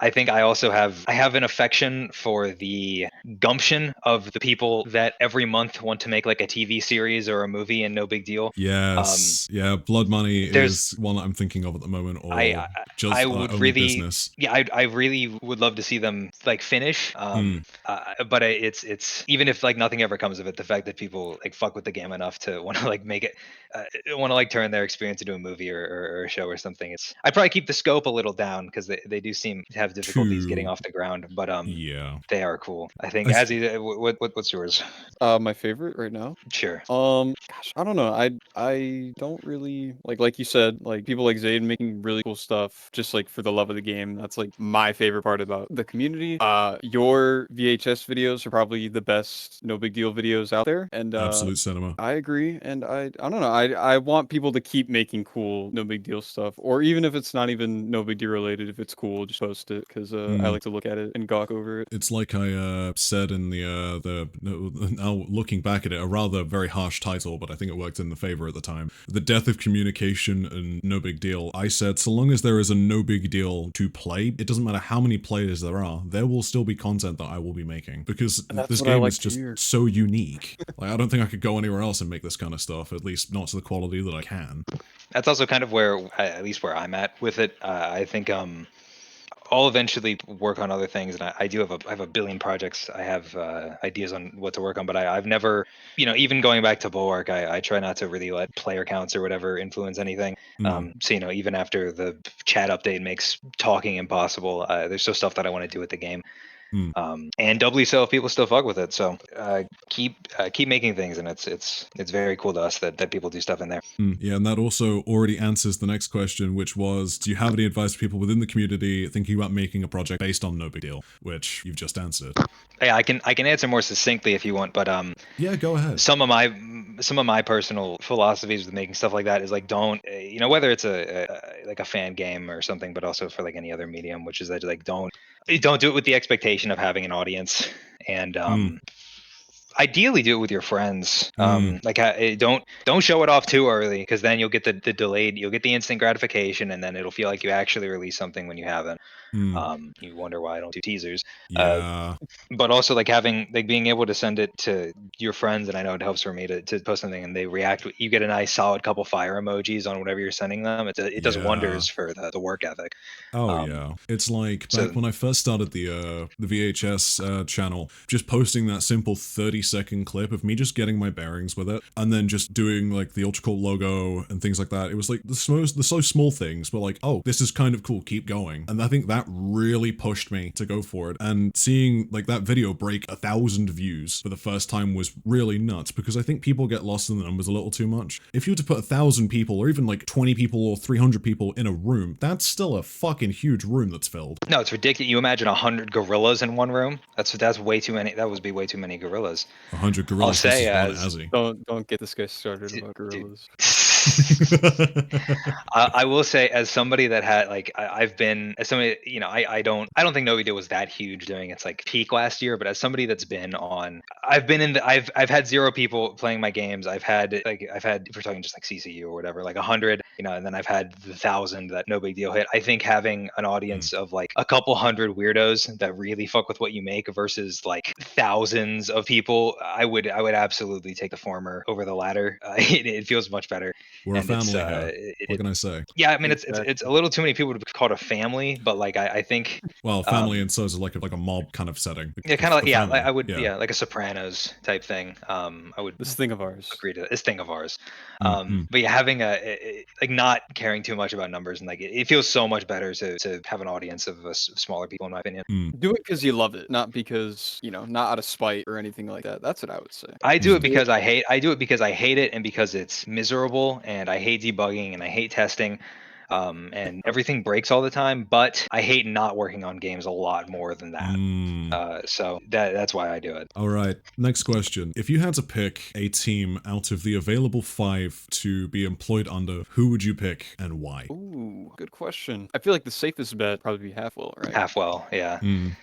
I think I also have an affection for the gumption of the people that every month want to make like a TV series or a movie and no big deal. Yes. Yeah, Blood Money There's is one that I'm thinking of at the moment, I or I, I just would only really business. yeah I really would love to see them like finish Mm. but it's even if like nothing ever comes of it, the fact that people like fuck with the game enough to want to like make it want to like turn their experience into a movie or a show or something. It's I'd probably keep the scope a little down because they do seem to have difficulties getting Two. off the ground, but Yeah. they are cool. I think I th- Azzy, what's yours? My favorite right now. Sure. Gosh, I don't know. I don't really like you said, like people like Zayd making really cool stuff just like for the love of the game. That's like my favorite part about the community. Your VHS videos are probably the best no big deal videos out there, and Absolute cinema. I agree. And I don't know. I want people to keep making cool no big deal stuff, or even if it's not even no big deal related, if it's cool, just post it because I like to look at it and gawk over it. It's like I said in the now looking back at it, a rather very harsh title, but I think it worked in the favor at the time. The death of communication and no big deal. I said, so long as there is a no big deal to play, it doesn't matter how many players there will still be content that I will be making because And that's this what I game like is to just hear. so unique. Like I don't think I could go anywhere else and make this kind of stuff, at least not to the quality that I can. That's also kind of where at least where I'm at with it. I think I'll eventually work on other things, and I have a billion projects. I have ideas on what to work on, but I've never, even going back to Bulwark, I try not to really let player counts or whatever influence anything. So even after the chat update makes talking impossible, there's still stuff that I want to do with the game. And doubly so if people still fuck with it. So keep making things, and it's very cool to us that people do stuff in there. Yeah, and that also already answers the next question, which was, do you have any advice for people within the community thinking about making a project based on No Big Deal? Which you've just answered. Yeah, I can answer more succinctly if you want, but Yeah, go ahead. some of my personal philosophies with making stuff like that is like don't whether it's like a fan game or something, but also for like any other medium, which is that like don't do it with the expectation of having an audience, and ideally do it with your friends. Like don't show it off too early because then you'll get the delayed, you'll get the instant gratification, and then it'll feel like you actually released something when you haven't. You wonder why I don't do teasers. Yeah. But also like having like being able to send it to your friends, and I know it helps for me to post something and they react. You get a nice solid couple fire emojis on whatever you're sending them. It does Yeah. wonders for the work ethic. Oh Um, yeah, it's like back so when I first started the VHS channel, just posting that simple 30-second clip of me just getting my bearings with it, and then just doing like the Ultra Cult logo and things like that. It was like the so small things, but like, oh, this is kind of cool, keep going. And I think that really pushed me to go for it. And seeing like that video break 1,000 views for the first time was really nuts because I think people get lost in the numbers a little too much. If you were to put 1,000 people, or even like 20 people or 300 people in a room, that's still a fucking huge room that's filled. no, it's ridiculous. You imagine 100 gorillas in one room? That's way too many. That would be way too many gorillas. 100 I'll gorillas say versus one as Azzy. Don't get this guy started dude, about gorillas. I will say, as somebody that had like I've been as somebody, I don't think No Idea was that huge during its like peak last year, but as somebody that's been on, I've been in the I've had 0 people playing my games. I've had if we're talking just like CCU or whatever, like 100, and then I've had the 1,000 that No Big Deal hit. I think having an audience of like a couple hundred weirdos that really fuck with what you make versus like thousands of people, I would absolutely take the former over the latter. It feels much better. We're a and family here. What can I say? yeah, I mean, Exactly. it's a little too many people to call it a family, but like I think Well, family and so is like a mob kind of setting. yeah, kind of like The yeah, family. I would Yeah. like a Sopranos type thing. I would This thing of ours. agree to this thing of ours. Mm-hmm. But yeah, having like not caring too much about numbers and like it feels so much better to have an audience of smaller people, in my opinion. Do it because you love it, not because, not out of spite or anything like that. That's what I would say. I do Just it do because I do it because I hate it and because it's miserable and I hate debugging and I hate testing. And everything breaks all the time, but I hate not working on games a lot more than that. So that's why I do it. All right. Next question. If you had to pick a team out of the available 5 to be employed under, who would you pick and why? Ooh, good question. I feel like the safest bet would probably be Halfwell, right? Halfwell, yeah. Mm.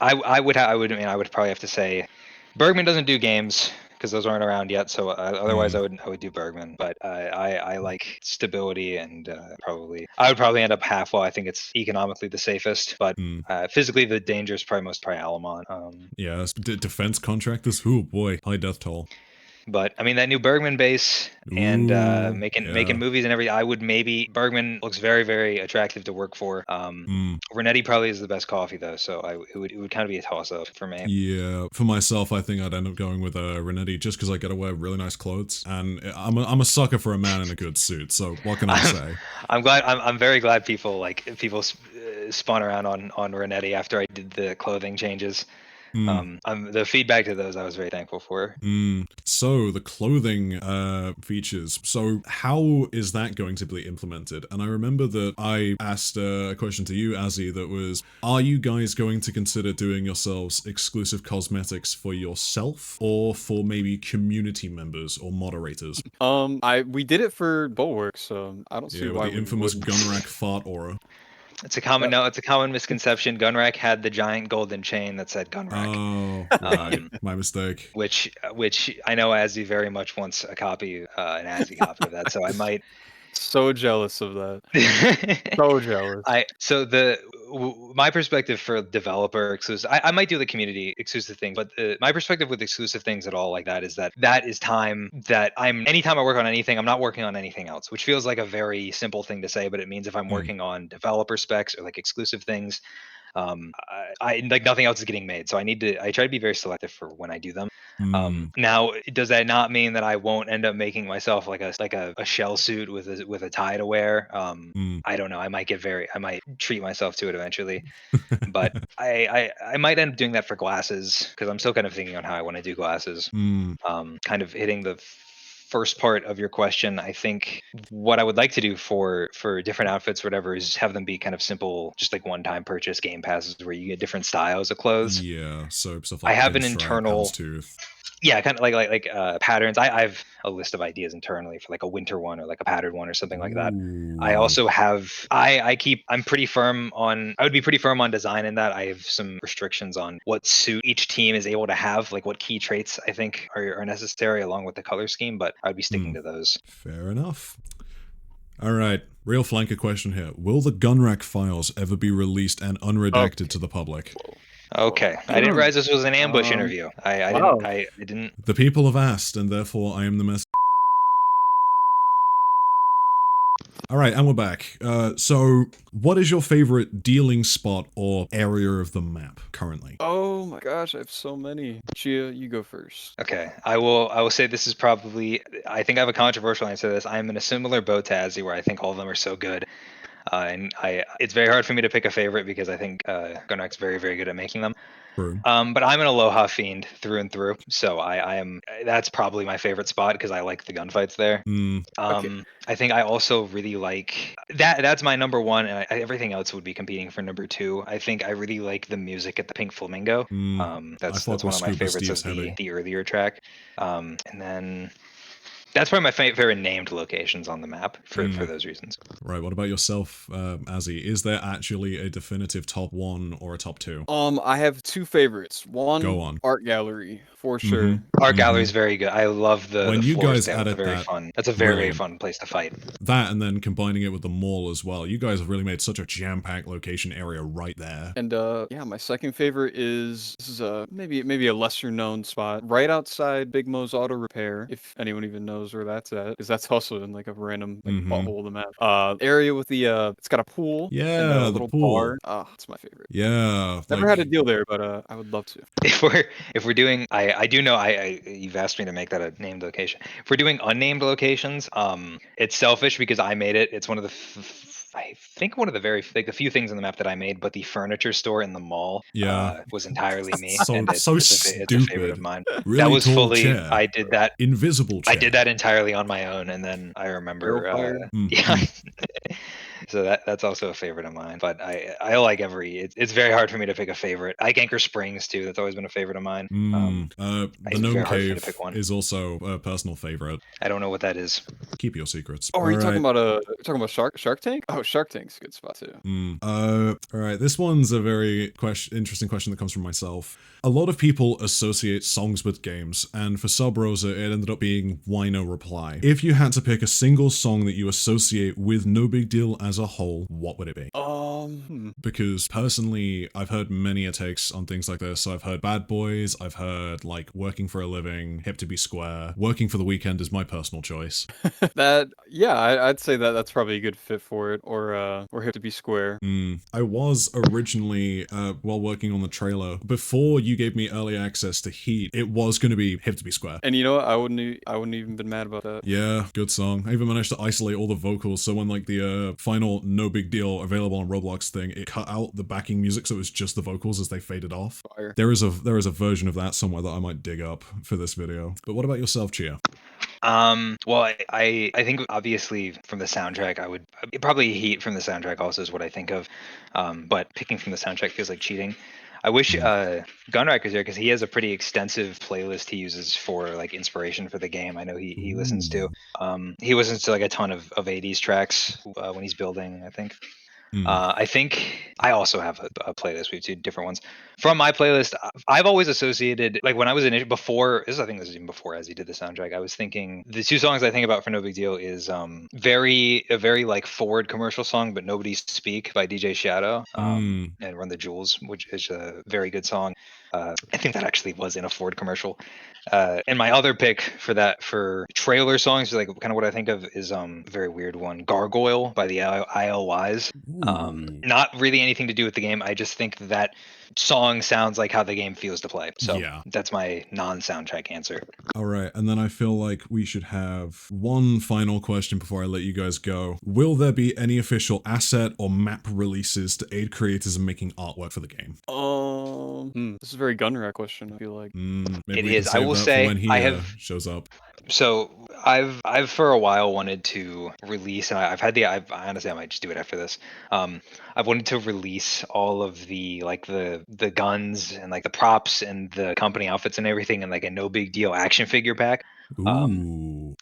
I would I would probably have to say Bergman doesn't do games because those aren't around yet. So otherwise, I would do Bergman. But I like stability and I would probably end up Halfwell. I think it's economically the safest, but physically the danger is probably Alamont. Yeah, defense contractors. Ooh, boy, high death toll. But I mean that new Bergman base and Ooh, making movies and everything. I would maybe Bergman looks very very attractive to work for. Renetti probably is the best coffee though, so it would kind of be a toss up for me. Yeah, for myself, I think I'd end up going with Renetti just because I get to wear really nice clothes, and I'm a sucker for a man in a good suit. So what can I say? I'm very glad people spun around on Renetti after I did the clothing changes. The feedback to those I was very thankful for. So the clothing features. So how is that going to be implemented? And I remember that I asked a question to you, Azzy, that was, are you guys going to consider doing yourselves exclusive cosmetics for yourself or for maybe community members or moderators? We did it for Bulwark, so I don't see Yeah, with why the we infamous wouldn't. Gunraq fart aura. It's a common misconception. Gunraq had the giant golden chain that said Gunraq. Oh, right. My mistake. Which I know Azzy very much wants a copy, an Azzy copy of that. So I might. So jealous of that. So jealous. My perspective for developer exclusive, I might do the community exclusive thing, but my perspective with exclusive things at all like that is time that anytime I work on anything, I'm not working on anything else, which feels like a very simple thing to say, but it means if I'm working on developer specs or like exclusive things, I like nothing else is getting made. So I try to be very selective for when I do them. Now, does that not mean that I won't end up making myself like a shell suit with a tie to wear? I don't know. I might treat myself to it eventually, but I might end up doing that for glasses because I'm still kind of thinking on how I want to do glasses. Kind of hitting the first part of your question, I think what I would like to do for different outfits, whatever, is have them be kind of simple, just like one-time purchase game passes where you get different styles of clothes. Yeah, so stuff I like have an pinstripe, internal, houndstooth. yeah, kind of like patterns. I have a list of ideas internally for like a winter one or like a patterned one or something like that. I Ooh. also have I'm pretty firm on I would be pretty firm on design in that I have some restrictions on what suit each team is able to have, like what key traits I think are necessary along with the color scheme, but I would be sticking to those. Fair enough. All right, real flanker question here. Will the Gunraq files ever be released and unredacted to the public? Okay. I didn't realize this was an ambush interview. Wow. I didn't The people have asked, and therefore I am the mess. All right, and we're back. So, what is your favorite dealing spot or area of the map currently? Oh my gosh, I have so many. Chia, you go first. Okay. I will say this is probably I think I have a controversial answer to this. I'm in a similar boat to Azzy where I think all of them are so good. And it's very hard for me to pick a favorite because I think Gunraq's very, very good at making them. True. But I'm an Aloha fiend through and through, so I am. That's probably my favorite spot because I like the gunfights there. Okay. I think I also really like that. That's my number one, and everything else would be competing for number two. I think I really like the music at the Pink Flamingo. I fuck That's with one of my Scuba favorites Steve's of heavy. the earlier track. And then that's probably my favorite named locations on the map for those reasons. Right, what about yourself, Azzy? Is there actually a definitive top one or a top two? I have two favorites. One, Go on. art gallery for sure. Art gallery is very good. I love the When you floors guys there. That's added very that, fun. That's a very, very brilliant. fun place to fight. That and then combining it with the mall as well. You guys have really made such a jam-packed location area right there. And yeah, my second favorite is maybe a lesser known spot right outside Big Mo's Auto Repair, if anyone even knows knows where that's at, because that's also in like a random like Mhm. butthole of the map. Area with the it's got a pool and Yeah, a the little pool. bar. Oh, it's my favorite. Yeah, Never had a deal there, but I would love to. If we're doing, I do know you've asked me to make that a named location. If we're doing unnamed locations, it's selfish because I made it. It's one of the I think one of the very like the few things in the map that I made, but the furniture store in the mall Yeah. was entirely me, So and so it's a favorite of stupid. mine. That Really was tall fully chair. I did that. Invisible I chair. did that entirely on my own, and then I Barrel remember, fire. yeah. So that's also a favorite of mine. But I like it's very hard for me to pick a favorite. I like Anchor Springs too. That's always been a favorite of mine. The It's Gnome very hard for me to Cave pick one. is also a personal favorite. I don't know what that is. Keep your secrets. Oh, are you talking Alright. about Shark Tank? Oh, Shark Tank's a good spot too. Alright, this one's a very interesting question that comes from myself. A lot of people associate songs with games, and for Sub Rosa, it ended up being Why No Reply. If you had to pick a single song that you associate with No Big Deal as a whole, what would it be? Because personally, I've heard many takes on things like this. So I've heard Bad Boys, I've heard like Working for a Living, Hip to Be Square. Working for the Weekend is my personal choice. I'd say that's probably a good fit for it, or Hip to Be Square. I was originally, while working on the trailer, before you gave me early access to Heat, it was going to be Hip to Be Square. And you know what? I wouldn't even been mad about that. Yeah, good song. I even managed to isolate all the vocals, so when like the final No Big Deal available on Roblox thing, it cut out the backing music, so it was just the vocals as they faded off. Fire. There is a version of that somewhere that I might dig up for this video. But what about yourself, Chia? Well, I think obviously from the soundtrack, I would probably Heat from the soundtrack also is what I think of. But picking from the soundtrack feels like cheating. I wish Gunraq was here because he has a pretty extensive playlist he uses for like inspiration for the game. I know he listens to. He listens to like a ton of 80s tracks when he's building, I think. I think I also have a playlist. We have two different ones. From my playlist, I've always associated, like when I was in before, I think this is even before as he did the soundtrack, I was thinking the two songs I think about for No Big Deal is a very like Ford commercial song, but Nobody Speak by DJ Shadow, and Run the Jewels, which is a very good song. I think that actually was in a Ford commercial. And my other pick for trailer songs, like kind of what I think of is a very weird one, Gargoyle by the ILYs. Not really anything to do with the game. I just think that song sounds like how the game feels to play. So Yeah. that's my non-soundtrack answer. All right, and then I feel like we should have one final question before I let you guys go. Will there be any official asset or map releases to aid creators in making artwork for the game? This is a very Gunraq question, I feel like. Maybe It we can is. I save will that for say when he I have. shows up. So I've for a while wanted to release, and I honestly I might just do it after this. I've wanted to release all of the like the guns and like the props and the company outfits and everything in like a No Big Deal action figure pack. Ooh.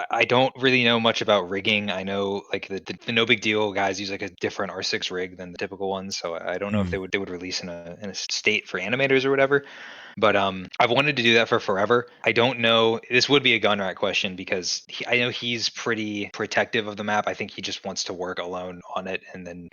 I don't really know much about rigging. I know like the No Big Deal guys use like a different R6 rig than the typical ones, so I don't know if they would release in a state for animators or whatever. But I've wanted to do that for forever. I don't know. This would be a Gunraq question because I know he's pretty protective of the map. I think he just wants to work alone on it and then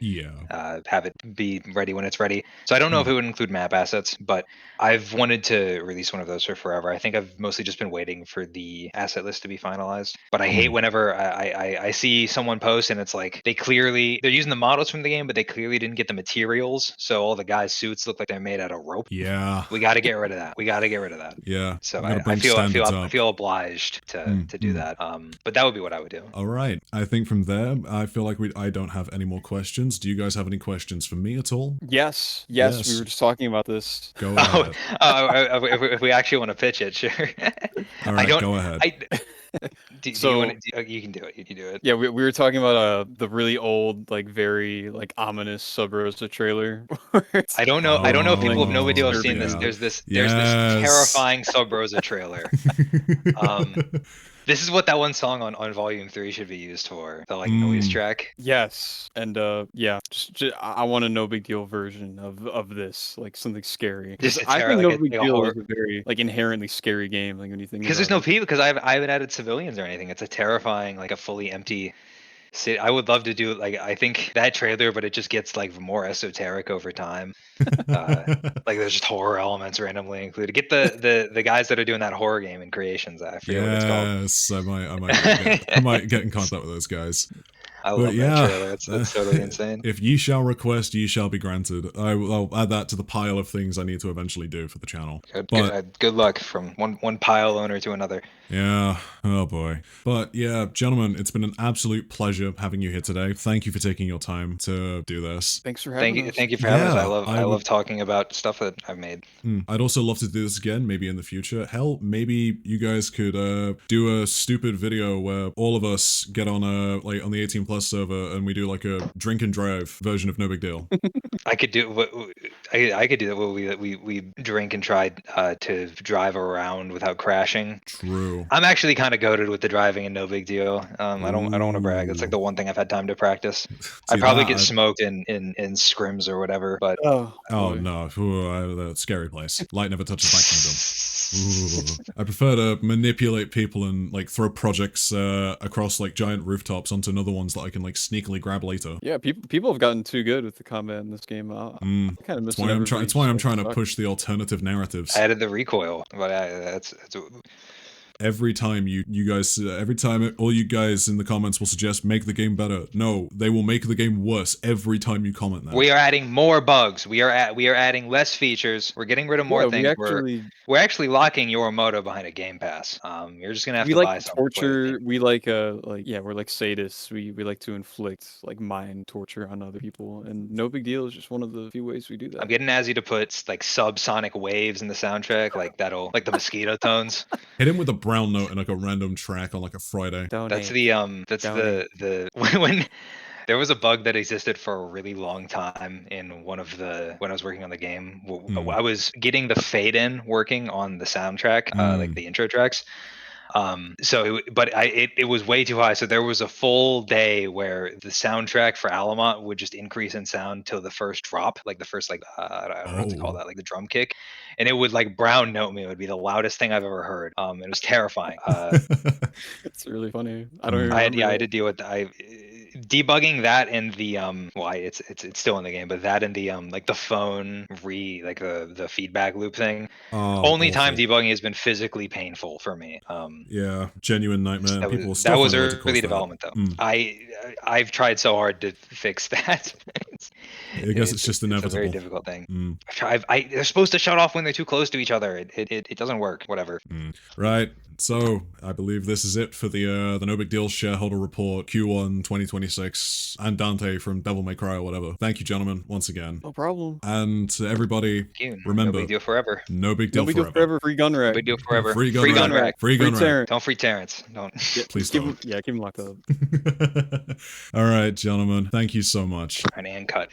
have it be ready when it's ready. So I don't know if it would include map assets, but I've wanted to release one of those for forever. I think I've mostly just been waiting for the asset list to be finalized. But I hate whenever I see someone post and it's like they're using the models from the game, but they clearly didn't get the materials. So all the guys' suits look like they're made out of rope. Yeah. We got to get rid of that. We got to get rid of that. Yeah. So We gotta I bring feel standards up. obliged to do that. But that would be what I would do. All right. I think from there, I feel like I don't have any more questions. Do you guys have any questions for me at all? Yes. We were just talking about this. Go ahead. If we actually want to pitch it, sure. All right, go ahead. Do you want to? You can do it. You can do it. Yeah, we were talking about the really old, like very like ominous Sub Rosa trailer. I don't know if people have no idea have seen this. Yeah. There's this terrifying Sub Rosa trailer. This is what that one song on Volume 3 should be used for. The like noise track. Yes, and just I want a No Big Deal version of this, like something scary. Because I think No Big Deal is a very like inherently scary game. Like when you think because there's no people. Because I haven't added civilians or anything. It's a terrifying, like a fully empty See, I would love to do like I think that trailer, but it just gets like more esoteric over time. Like there's just horror elements randomly included. Get the guys that are doing that horror game in Creations. I forget what it's called. Yes, I might get in contact with those guys. I But love that yeah, trailer. It's totally insane. if ye shall request, ye shall be granted. I'll add that to the pile of things I need to eventually do for the channel. Good luck from one pile owner to another. Yeah, oh boy. But yeah, gentlemen, it's been an absolute pleasure having you here today. Thank you for taking your time to do this. Thanks for having us. Thank you for having us. Yeah, I love talking about stuff that I've made. I'd also love to do this again, maybe in the future. Hell, maybe you guys could do a stupid video where all of us get on on the 18 plus server and we do like a drink and drive version of No Big Deal. I could do what I could do that. Where we drink and try to drive around without crashing. True. I'm actually kind of goated with the driving and No Big Deal. I don't want to brag. It's like the one thing I've had time to practice. I probably get smoked in scrims or whatever, but oh no, that scary place. Light never touches my kingdom. Ooh. I prefer to manipulate people and like throw projects across like giant rooftops onto another ones that I can like sneakily grab later. Yeah, people have gotten too good with the combat in this game. I kind of miss it. That's why I'm trying to push the alternative narratives. I added the recoil, but that's every time every time all you guys in the comments will suggest make the game better. No, they will make the game worse every time you comment that. We are adding more bugs. We are adding less features. We're getting rid of more things. We're actually locking your moto behind a game pass. You're just gonna have to buy something. Torture. We like we're like sadists. We like to inflict like mind torture on other people, and No Big Deal is just one of the few ways we do that. I'm getting Azzy to put like subsonic waves in the soundtrack, like that'll like the mosquito tones. Hit him with a brown note and like a random track on like a Friday. That's the when there was a bug that existed for a really long time in when I was working on the game. I was getting the fade in working on the soundtrack, like the intro tracks. It was way too high. So there was a full day where the soundtrack for Alamont would just increase in sound till the first drop, like the first I don't know what to call that, like the drum kick, and it would like brown note me. It would be the loudest thing I've ever heard. It was terrifying. It's really funny. I don't. I had to deal with debugging that in the it's still in the game, but that in the like the phone like the feedback loop thing. Only time debugging has been physically painful for me. Yeah, genuine nightmare. That was early development though. I've tried so hard to fix that. I guess it's just inevitable. It's a very difficult thing. They're supposed to shut off when they're too close to each other. It doesn't work. Whatever. Right. So I believe this is it for the No Big Deal shareholder report Q1 2026 and Dante from Devil May Cry or whatever. Thank you, gentlemen, once again. No problem. And to everybody, remember, No Big Deal forever. No Big Deal forever. Free Gunraq. No Big Deal forever. Free Gunraq. Free Gunraq. Don't free Terrence. Don't. Please don't. Keep him locked up. All right, gentlemen. Thank you so much. And cut.